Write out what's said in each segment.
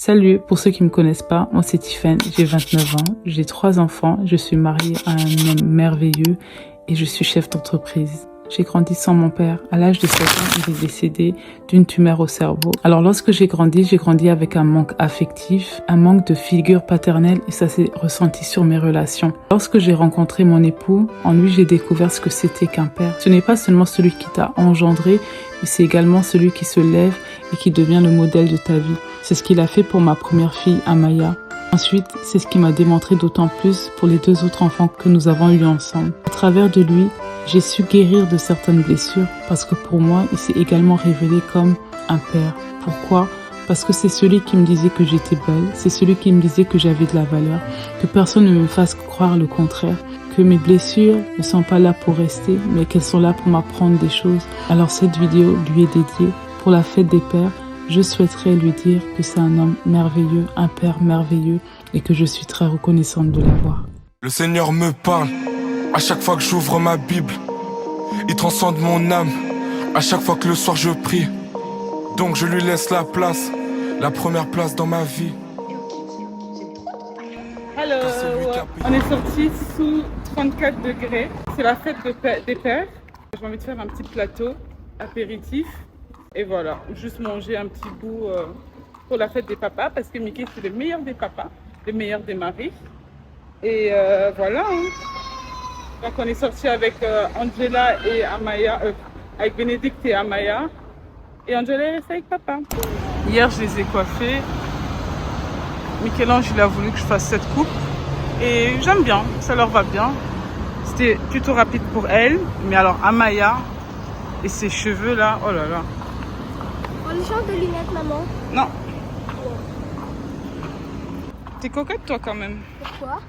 Salut, pour ceux qui ne me connaissent pas, moi c'est Tiffany, j'ai 29 ans, j'ai 3 enfants, je suis mariée à un homme merveilleux et je suis chef d'entreprise. J'ai grandi sans mon père. À l'âge de 7 ans, il est décédé d'une tumeur au cerveau. Alors lorsque j'ai grandi avec un manque affectif, un manque de figure paternelle et ça s'est ressenti sur mes relations. Lorsque j'ai rencontré mon époux, en lui j'ai découvert ce que c'était qu'un père. Ce n'est pas seulement celui qui t'a engendré, mais c'est également celui qui se lève et qui devient le modèle de ta vie. C'est ce qu'il a fait pour ma première fille, Amaya. Ensuite, c'est ce qui m'a démontré d'autant plus pour les 2 autres enfants que nous avons eus ensemble. À travers de lui, j'ai su guérir de certaines blessures parce que pour moi, il s'est également révélé comme un père. Pourquoi ? Parce que c'est celui qui me disait que j'étais belle, c'est celui qui me disait que j'avais de la valeur, que personne ne me fasse croire le contraire, que mes blessures ne sont pas là pour rester, mais qu'elles sont là pour m'apprendre des choses. Alors cette vidéo lui est dédiée pour la fête des pères. Je souhaiterais lui dire que c'est un homme merveilleux, un père merveilleux et que je suis très reconnaissante de l'avoir. Le Seigneur me parle à chaque fois que j'ouvre ma Bible. Il transcende mon âme à chaque fois que le soir je prie. Donc je lui laisse la place, la première place dans ma vie. Alors, on est sorti sous 34 degrés. C'est la fête des pères. J'ai envie de faire un petit plateau apéritif. Et voilà, juste manger un petit bout pour la fête des papas. Parce que Mickey, c'est le meilleur des papas, le meilleur des maris. Et voilà. Donc on est sorti avec Angela et Amaya, avec Bénédicte et Amaya. Et Angela est restée avec papa. Hier, je les ai coiffés. Michel-Ange, il a voulu que je fasse cette coupe. Et j'aime bien, ça leur va bien. C'était plutôt rapide pour elle. Mais alors Amaya et ses cheveux là, oh là là. On lui change de lunettes, maman. Non. T'es coquette toi quand même. Pourquoi?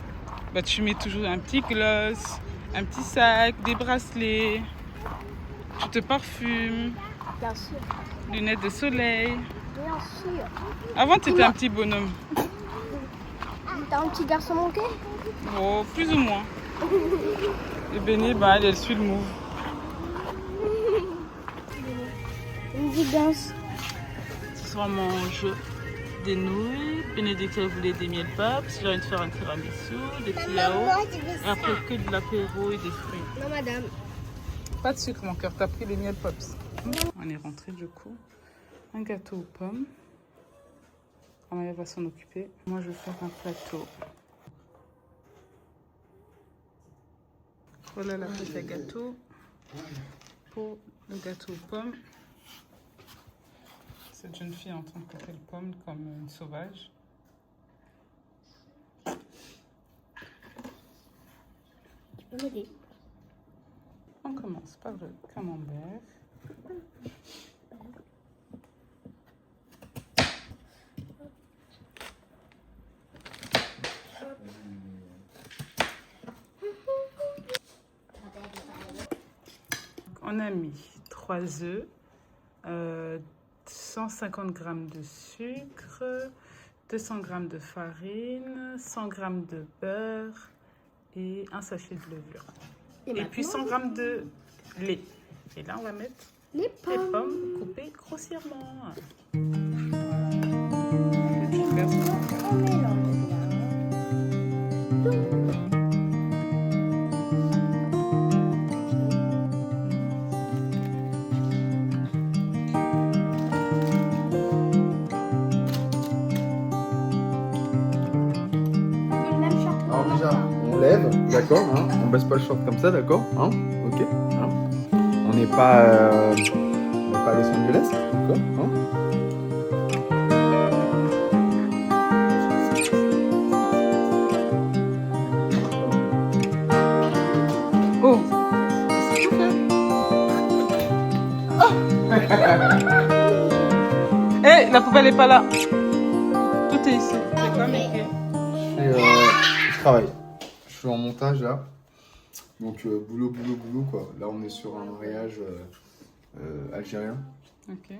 Bah tu mets toujours un petit gloss, un petit sac, des bracelets. Tu te parfumes. Bien sûr. Lunettes de soleil. Bien sûr. Avant t'étais un petit bonhomme. T'as un petit garçon manqué? Oh, plus ou moins. Et Béné, bah elle suit le move. Une petite danse. Ce soir on mange des nouilles. Bénédicte elle voulait des miel pops. J'ai envie de faire un tiramisu, des petits yaourts. Et après que de l'apéro et des fruits. Non, madame. Pas de sucre mon cœur, t'as pris les miel pops. On est rentré du coup. Un gâteau aux pommes. Amaya va s'en occuper. Moi je vais faire un plateau. Voilà la pâte à gâteau. Pour le gâteau aux pommes. Cette jeune fille est en train de couper les pommes comme une sauvage. Tu peux m'aider? On commence par le camembert. On a mis 3 œufs, 150 g de sucre, 200 g de farine, 100 g de beurre et un sachet de levure. Et puis 100 g de lait. Et là, on va mettre les pommes coupées grossièrement. On mélange Alors déjà, on lève, d'accord, hein, on baisse pas le short comme ça, d'accord, hein, ok, hein. On n'est pas à Los Angeles, d'accord, hein. Oh, c'est tout fait. Eh, la poubelle n'est pas là. Tout est ici. C'est quoi, Mickey? Je travaille. Je suis en montage là. Donc boulot quoi. Là on est sur un mariage algérien. Ok.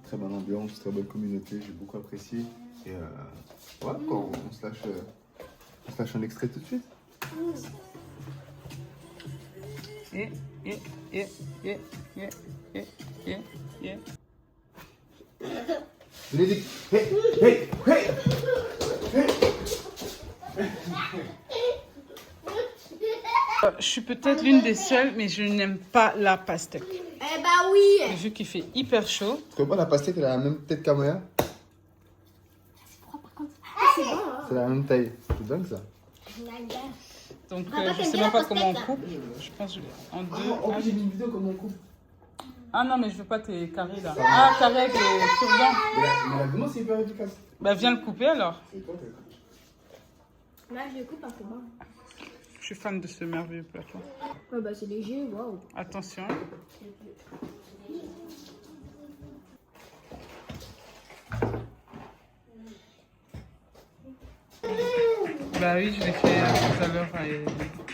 Très bonne ambiance, très bonne communauté, j'ai beaucoup apprécié. Et voilà quoi, on se lâche un extrait tout de suite. Bénédicte, hey, hey, hey. Je suis peut-être l'une des seules, mais je n'aime pas la pastèque. Eh bah oui. Vu qu'il fait hyper chaud. Tu vois pas la pastèque, elle a la même tête qu'Amaya? C'est bon, hein. C'est la même taille. C'est dingue ça. Donc Papa, je t'aimes sais bien même la pas comment on pastèque, coupe. Je pense en deux. Oh, j'ai mis une vidéo comment on coupe. Ah non, mais je veux pas tes carrés là. Ah, carré avec les cure-dents. Mais la viande, c'est hyper efficace. Bah viens le couper alors. C'est toi, t'as coupé. Là, je le coupe un peu. Bon. Je suis fan de ce merveilleux plateau. Ouais, bah c'est léger, waouh. Attention. Bah oui, je l'ai fait tout à l'heure,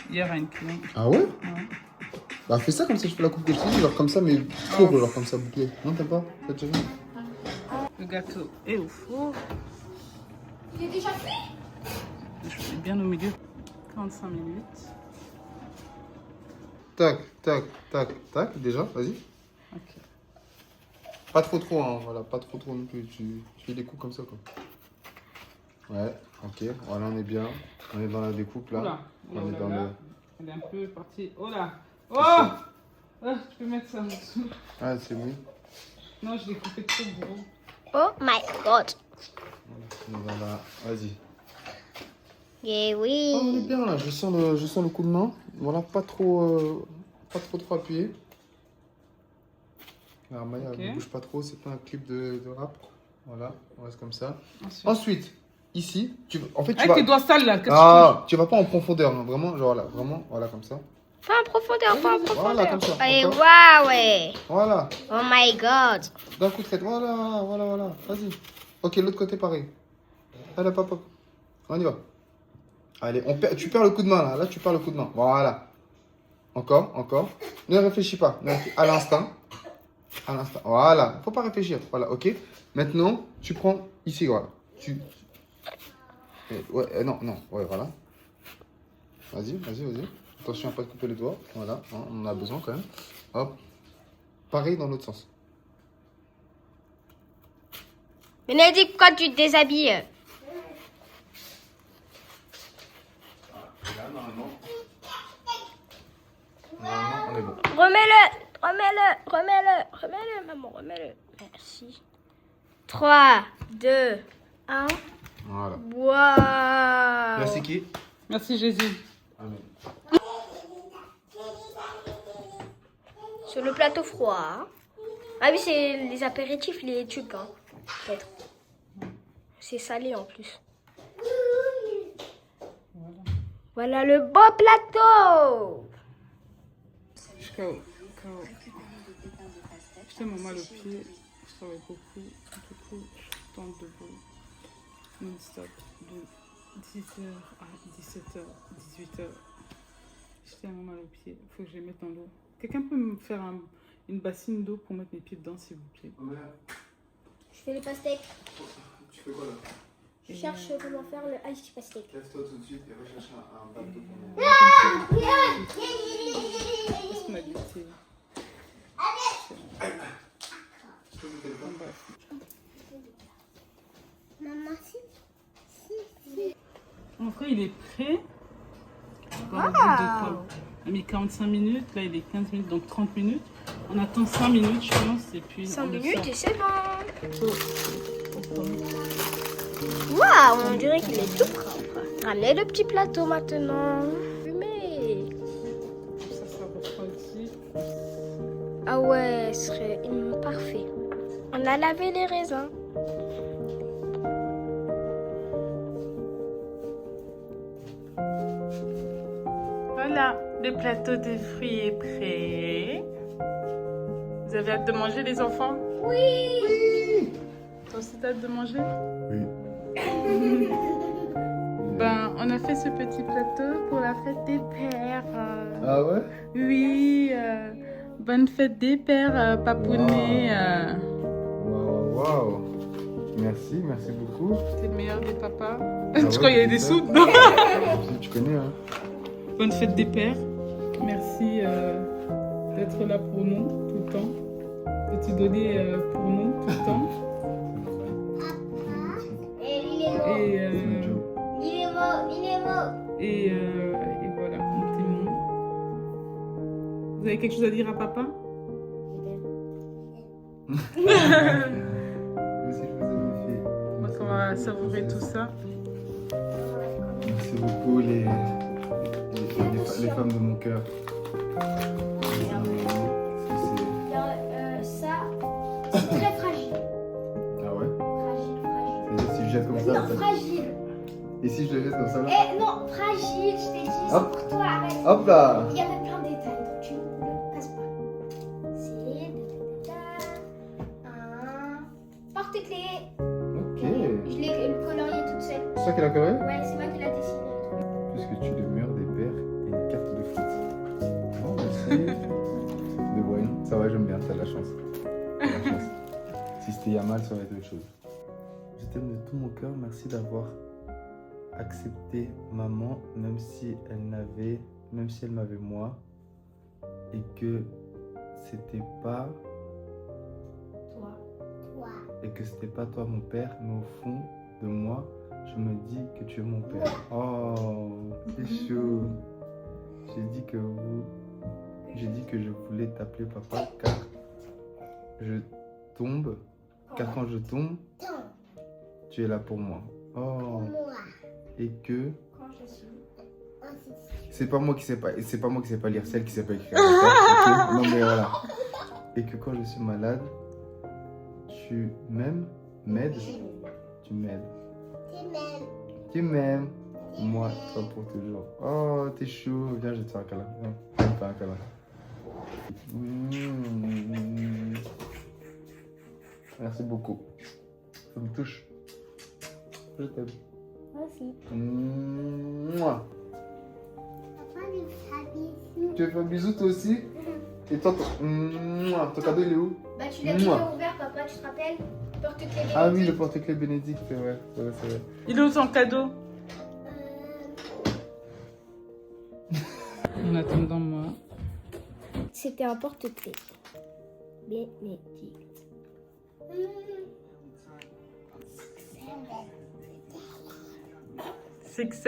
hier à une cliente. Ah ouais? Ouais. Bah fais ça comme ça, je fais la coupe que je te dis, genre comme ça, mais court, genre comme ça, bouclé. Non, t'aimes pas? Ça te gêne? Le gâteau est au four. Il est déjà fait? Je suis bien au milieu. 45 minutes. Tac, tac, tac, tac, déjà, vas-y. Ok. Pas trop, hein, voilà, pas trop non plus. Tu fais des coups comme ça, quoi. Ouais, ok, voilà, on est bien. On est dans la découpe, là. Oula, On est oula, dans oula. le... Elle est un peu partie. Oh là! Oh! ça Ah, tu peux mettre ça en dessous. Ah, c'est mieux. Non, je l'ai coupé trop gros. Oh my god. On est dans la... Vas-y. Eh Oh, on est oui. bien, là. Je sens le coup de main. Voilà, pas trop appuyé. Alors, Maya, Ok. ne bouge pas trop, c'est pas un clip de rap. Voilà, on reste comme ça. Ensuite. Ensuite, ici, en fait, tu Avec vas... tes doigts sales là, qu'est-ce que Ah, tu vas pas en profondeur, hein, vraiment, genre là, vraiment, voilà, comme ça. Pas en profondeur, pas en profondeur. Voilà, comme ça. Allez, encore. waouh, ouais. Voilà, Oh my god. d'un coup de tête, voilà, vas-y. Ok, l'autre côté, pareil. Allez, papa, on y va. Allez, tu perds le coup de main, là, tu perds le coup de main, voilà. Encore. Ne réfléchis pas, à l'instinct. À l'instant. Voilà. Faut pas réfléchir. Voilà, ok. Maintenant, tu prends ici, voilà. Ouais, non, ouais, voilà. Vas-y. Attention à pas te couper les doigts. Voilà, hein, on en a besoin quand même. Hop. Pareil dans l'autre sens. Bénédicte, pourquoi tu te déshabilles? Là, normalement, on est bon. Remets-le, maman, remets-le. Merci. 3, 2, 1. Voilà. Waouh. Merci qui? Merci Jésus. Amen. Sur le plateau froid. Hein. Ah oui, c'est les apéritifs, les trucs, hein. Peut-être. C'est salé en plus. Voilà le beau plateau. Jusqu'au. J'étais mal au pied, je travaille beaucoup. Du coup, je tente debout. Non-stop. De 10h à 17h, 18h. J'ai tellement mal aux pieds. Il faut que je les mette dans l'eau. Quelqu'un peut me faire une bassine d'eau pour mettre mes pieds dedans, s'il vous plaît? Je fais les pastèques. Tu fais quoi là? Je cherche comment faire le ice pastèque. Lève-toi tout de suite et va chercher un bateau pour moi. Qu'est-ce qu'on a goûté? Je peux vous téléphone? Bref. Maman, si. En vrai, il est prêt. Dans le bout de quoi? On a mis 45 minutes, là il est 15 minutes, donc 30 minutes. On attend 5 minutes, je pense, et puis 5 on le minutes sort. et c'est bon. Waouh, on dirait qu'il est tout propre. Ramenez le petit plateau maintenant. Fumez. Ça refroidit. Ah ouais, ce serait parfait. On a lavé les raisins. Voilà, le plateau de fruits est prêt. Vous avez hâte de manger, les enfants? Oui. Toi aussi, t'as hâte de manger? Oui. Ben, on a fait ce petit plateau pour la fête des pères. Ah ouais? Oui, bonne fête des pères, papounet. Waouh. Merci beaucoup. T'es le meilleur des papas. Ah Tu ouais, crois qu'il y a des c'est sous? ça. Non. Tu connais, hein? Bonne fête des pères. Merci d'être là pour nous tout le temps. De te donner pour nous tout le temps. Et voilà, mon témoin. Vous avez quelque chose à dire à papa? Moi aussi, je vous aime, ma fille. Donc on va savourer tout ça. Merci beaucoup, les femmes de mon cœur. Ça, c'est très fragile. Ah ouais? Fragile. C'est-à-dire, si je jette comme ça. Non, fragile. Et si je le jette comme ça là? Eh non, fragile, je t'ai dit, c'est Hop. pour toi, arrête. Hop là! Il y avait plein de détails, donc tu ne casses pas. C'est un porte-clés. Ok. Je l'ai colorié toute seule. C'est toi qui l'as coloré? Ouais, c'est moi qui l'ai dessiné. Puisque tu es le meilleur des pères et une carte de foot. Oh, merci. De Bruyne. Ça va, j'aime bien, t'as de la chance. T'as de la chance. Si c'était Yamal, ça aurait été autre chose. Je t'aime de tout mon cœur. Merci d'avoir accepté maman, même si elle m'avait moi, et que c'était pas toi mon père, mais au fond de moi, je me dis que tu es mon père. Oh, c'est chaud. J'ai dit que je voulais t'appeler papa car quand je tombe, tu es là pour moi. Oh. Et que c'est pas moi qui sais pas lire, celle qui sait pas écrire. Okay? Non mais voilà. Et que quand je suis malade, tu m'aides. Tu m'aimes. Moi, toi pour toujours. Oh, t'es chaud. Viens, je vais te faire un câlin. Viens, je vais te faire un câlin. Merci beaucoup. Ça me touche. Je t'aime. Moi aussi. Mouah. Papa, il fait un bisou. Tu veux faire un bisou toi aussi? Et toi, ton cadeau il est où? Bah, tu l'as déjà ouvert, papa, tu te rappelles? Porte-clés Bénédicte. Ah oui, le porte-clés Bénédicte, c'est vrai. Il est où ton cadeau? En attendant, moi. C'était un porte-clés Bénédicte. 6, 7. 6, 7.